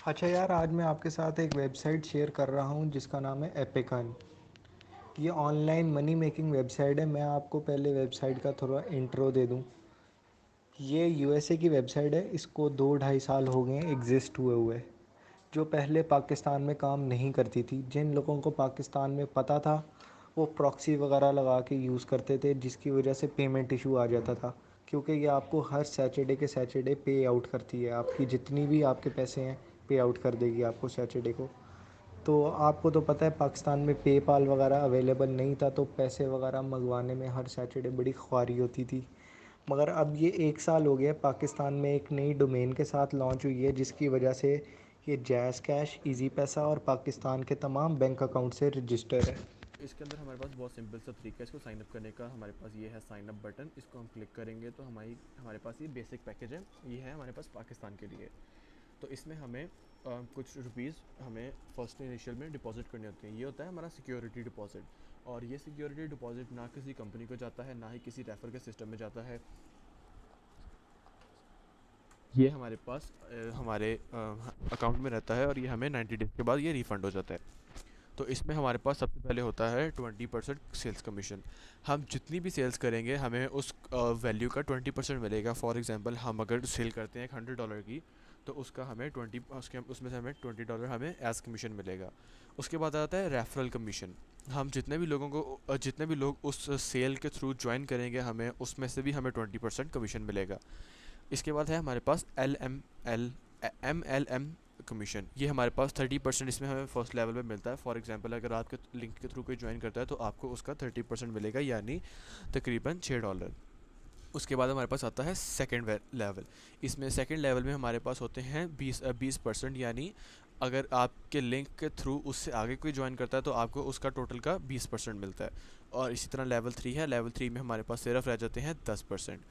अच्छा यार, आज मैं आपके साथ एक वेबसाइट शेयर कर रहा हूँ जिसका नाम है एपिकन। ये ऑनलाइन मनी मेकिंग वेबसाइट है। मैं आपको पहले वेबसाइट का थोड़ा इंट्रो दे दूँ। ये यूएसए की वेबसाइट है। इसको 2-2.5 साल हो गए हैं एग्ज़िस्ट हुए हुए। जो पहले पाकिस्तान में काम नहीं करती थी, जिन लोगों को पाकिस्तान में पता था वो प्रॉक्सी वगैरह लगा के यूज़ करते थे, जिसकी वजह से पेमेंट इशू आ जाता था। क्योंकि ये आपको हर सैटरडे के सैटरडे पे आउट करती है। आपकी जितनी भी आपके पैसे हैं पे आउट कर देगी आपको सैटरडे को। तो आपको तो पता है पाकिस्तान में पेपाल वगैरह अवेलेबल नहीं था, तो पैसे वगैरह मंगवाने में हर सैटरडे बड़ी ख्वारी होती थी। मगर अब ये 1 साल हो गया, पाकिस्तान में एक नई डोमेन के साथ लॉन्च हुई है, जिसकी वजह से ये जैज़ कैश, इजी पैसा और पाकिस्तान के तमाम बैंक अकाउंट से रजिस्टर है। इसके अंदर हमारे पास बहुत सिंपल सा तरीका है इसको साइन अप करने का। हमारे पास ये है साइन अप बटन, इसको हम क्लिक करेंगे तो हमारे पास ये बेसिक पैकेज है। ये है हमारे पास पाकिस्तान के लिए। तो इसमें हमें कुछ रुपीज़ हमें फर्स्ट इनिशियल में डिपॉजिट करने होते हैं। ये होता है हमारा सिक्योरिटी डिपॉजिट। और ये सिक्योरिटी डिपॉजिट ना किसी कंपनी को जाता है, ना ही किसी रेफर के सिस्टम में जाता है। ये हमारे पास हमारे अकाउंट में रहता है और ये हमें 90 डेज के बाद ये रिफ़ंड हो जाता है। तो इसमें हमारे पास सबसे पहले होता है 20% सेल्स कमीशन। हम जितनी भी सेल्स करेंगे हमें उस वैल्यू का 20% मिलेगा। फॉर एग्जांपल हम अगर सेल करते हैं $100 की, तो उसका हमें 20 उसके उसमें से हमें $20 हमें एज कमीशन मिलेगा। उसके बाद आता है रेफरल कमीशन। हम जितने भी लोग उस सेल के थ्रू ज्वाइन करेंगे हमें उसमें से भी हमें 20% कमीशन मिलेगा। इसके बाद है हमारे पास एम एल एम कमीशन। ये हमारे पास 30% इसमें हमें फर्स्ट लेवल पे मिलता है। फॉर एग्जांपल अगर आपके लिंक के थ्रू कोई ज्वाइन करता है तो आपको उसका 30% मिलेगा, यानी तकरीबन $6। उसके बाद हमारे पास आता है सेकेंड लेवल। इसमें सेकेंड लेवल में हमारे पास होते हैं 20%, यानी अगर आपके लिंक के थ्रू उससे आगे कोई ज्वाइन करता है तो आपको उसका टोटल का 20% मिलता है। और इसी तरह लेवल 3 है। लेवल 3 में हमारे पास सिर्फ रह जाते हैं 10%।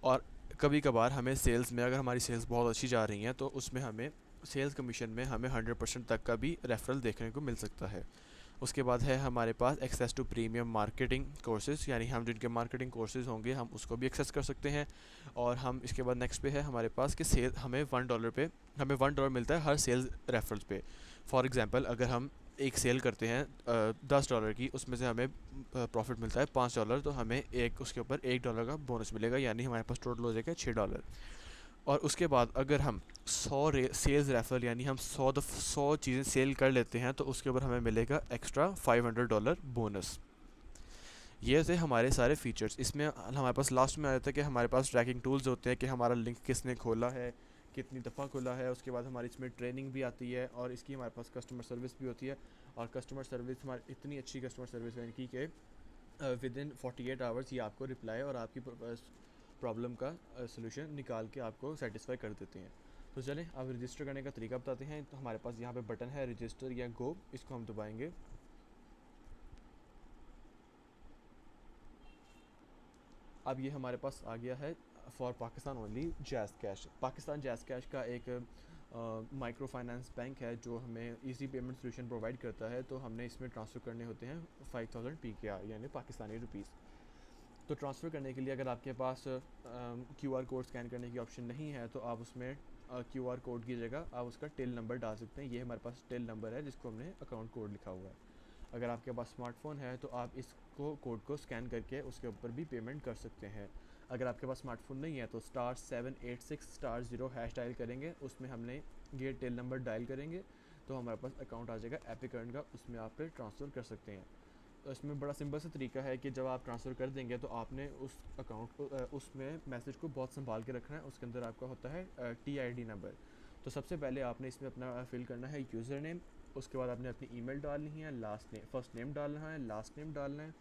और कभी कभार हमें सेल्स में, अगर हमारी सेल्स बहुत अच्छी जा रही हैं तो उसमें हमें सेल्स कमीशन में हमें 100% तक का भी रेफरल देखने को मिल सकता है। उसके बाद है हमारे पास access to premium marketing courses, यानी हम जिनके मार्केटिंग कोर्सेज होंगे हम उसको भी एक्सेस कर सकते हैं। और हम इसके बाद नेक्स्ट पे है हमारे पास कि सेल हमें $1 मिलता है हर सेल्स रेफरल पे। फॉर एग्जांपल अगर हम एक सेल करते हैं $10 की, उसमें से हमें प्रॉफिट मिलता है $5, तो हमें एक उसके ऊपर $1 का बोनस मिलेगा, यानी हमारे पास टोटल हो जाएगा $6। और उसके बाद अगर हम 100 सेल्स रेफरल, यानी हम 100 चीज़ें सेल कर लेते हैं, तो उसके ऊपर हमें मिलेगा एक्स्ट्रा $500 बोनस। ये थे हमारे सारे फीचर्स। इसमें हमारे पास लास्ट में आ जाता है कि हमारे पास ट्रैकिंग टूल्स होते हैं कि हमारा लिंक किसने खोला है, कितनी दफ़ा खोला है। उसके बाद हमारी इसमें ट्रेनिंग भी आती है और इसकी हमारे पास कस्टमर सर्विस भी होती है। और कस्टमर सर्विस हमारी इतनी अच्छी कस्टमर सर्विस है इनकी कि विद इन 48 आवर्स ये आपको रिप्लाई और आपकी प्रॉब्लम का सोल्यूशन निकाल के आपको सेटिस्फाई कर देते हैं। तो चलें अब रजिस्टर करने का तरीका बताते हैं। तो हमारे पास यहाँ पे बटन है रजिस्टर या गो, इसको हम दबाएंगे। अब ये हमारे पास आ गया है for Pakistan only jazz cash. Pakistan jazz cash का एक माइक्रो फाइनेंस बैंक है जो हमें इजी पेमेंट सोल्यूशन प्रोवाइड करता है। तो हमने इसमें ट्रांसफ़र करने होते हैं 5000 PKR, यानी पाकिस्तानी रुपीज़। तो ट्रांसफ़र करने के लिए अगर आपके पास QR कोड स्कैन करने की ऑप्शन नहीं है तो आप उसमें QR कोड की जगह आप उसका टिल नंबर डाल सकते हैं। ये हमारे पास टिल नंबर है जिसको हमने अकाउंट कोड लिखा हुआ है। अगर आपके पास स्मार्टफ़ोन है तो आप इसको कोड को स्कैन करके उसके ऊपर भी पेमेंट कर सकते हैं। अगर आपके पास स्मार्टफ़ोन नहीं है तो *786*0# डायल करेंगे, उसमें हमने ये टिल नंबर डायल करेंगे तो हमारे पास अकाउंट आ जाएगा एपिक अर्न का, उसमें आप फिर ट्रांसफ़र कर सकते हैं। तो इसमें बड़ा सिंपल सा तरीका है कि जब आप ट्रांसफ़र कर देंगे तो आपने उस अकाउंट को उसमें मैसेज को बहुत संभाल के रखना है। उसके अंदर आपका होता है TID नंबर। तो सबसे पहले आपने इसमें अपना फिल करना है यूज़र नेम। उसके बाद आपने अपनी ईमेल डालनी है, फर्स्ट नेम डालना है, लास्ट नेम डालना है,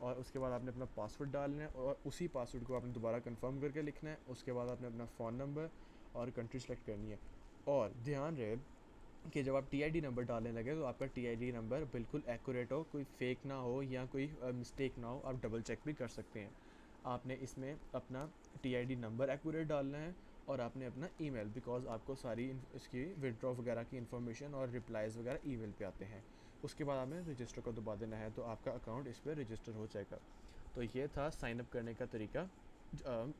और उसके बाद आपने अपना पासवर्ड डालना है और उसी पासवर्ड को आपने दोबारा कंफर्म करके लिखना है। उसके बाद आपने अपना फ़ोन नंबर और कंट्री सेलेक्ट करनी है। और ध्यान रहे कि जब आप TID नंबर डालने लगे तो आपका TID नंबर बिल्कुल एक्यूरेट हो, कोई फेक ना हो या कोई मिस्टेक ना हो। आप डबल चेक भी कर सकते हैं। आपने इसमें अपना TID नंबर एक्यूरेट डालना है और आपने अपना ईमेल, बिकॉज आपको सारी इसकी विड्रॉ वगैरह की इन्फॉर्मेशन और रिप्लाईज़ वगैरह ईमेल पे आते हैं। उसके बाद आपने रजिस्टर को दबा देना है तो आपका अकाउंट इस पर रजिस्टर हो जाएगा। तो ये था साइन अप करने का तरीका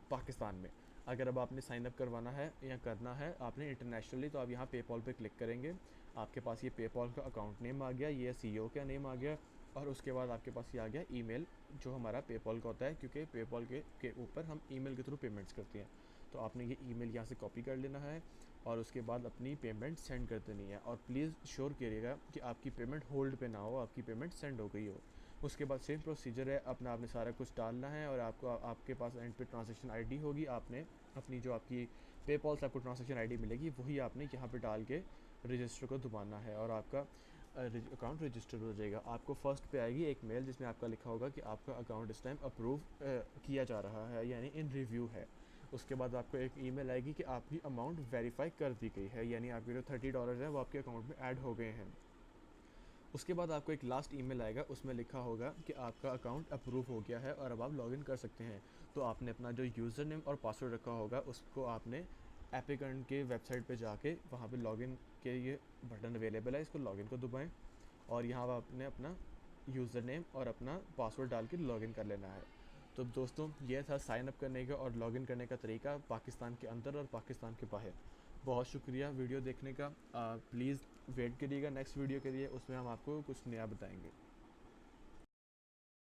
पाकिस्तान में। अगर अब आपने साइन अप करवाना है या करना है आपने इंटरनेशनली, तो आप यहाँ पेपॉल पे क्लिक करेंगे। आपके पास ये पेपॉल का अकाउंट नेम आ गया, ये सीईओ का नेम आ गया, और उसके बाद आपके पास ये आ गया ईमेल जो हमारा पेपॉल का होता है, क्योंकि पेपॉल के ऊपर हम ईमेल के थ्रू पेमेंट्स करते हैं। तो आपने ये ईमेल यहाँ से कॉपी कर लेना है और उसके बाद अपनी पेमेंट सेंड कर देनी है। और प्लीज़ श्योर करिएगा कि आपकी पेमेंट होल्ड पे ना हो, आपकी पेमेंट सेंड हो गई हो। उसके बाद सेम प्रोसीजर है, अपना आपने सारा कुछ डालना है और आपको आपके पास एंड पे ट्रांजैक्शन आईडी होगी। आपने अपनी जो आपकी पेपॉल से आपको ट्रांजैक्शन आईडी मिलेगी वही आपने यहाँ पे डाल के रजिस्टर को दबाना है और आपका अकाउंट रजिस्टर हो जाएगा। आपको फर्स्ट पे आएगी एक मेल जिसमें आपका लिखा होगा कि आपका अकाउंट इस टाइम अप्रूव किया जा रहा है, यानी इन रिव्यू है। उसके बाद आपको एक ईमेल आएगी कि आपकी अमाउंट वेरीफाई कर दी गई है, यानी आपके जो $30 है वो आपके अकाउंट में ऐड हो गए हैं। उसके बाद आपको एक लास्ट ईमेल आएगा, उसमें लिखा होगा कि आपका अकाउंट अप्रूव हो गया है और अब आप लॉगिन कर सकते हैं। तो आपने अपना जो यूज़र नेम और पासवर्ड रखा होगा उसको आपने एपिकन के वेबसाइट पे जाके वहाँ पे लॉगिन के ये बटन अवेलेबल है, इसको लॉगिन को दबाएं और यहाँ आपने अपना यूज़र नेम और अपना पासवर्ड डाल के लॉगिन कर लेना है। तो दोस्तों ये था साइन अप करने का और लॉगिन करने का तरीका पाकिस्तान के अंदर और पाकिस्तान के बाहर। बहुत शुक्रिया वीडियो देखने का। प्लीज़ वेट करिएगा नेक्स्ट वीडियो के लिए, उसमें हम आपको कुछ नया बताएंगे।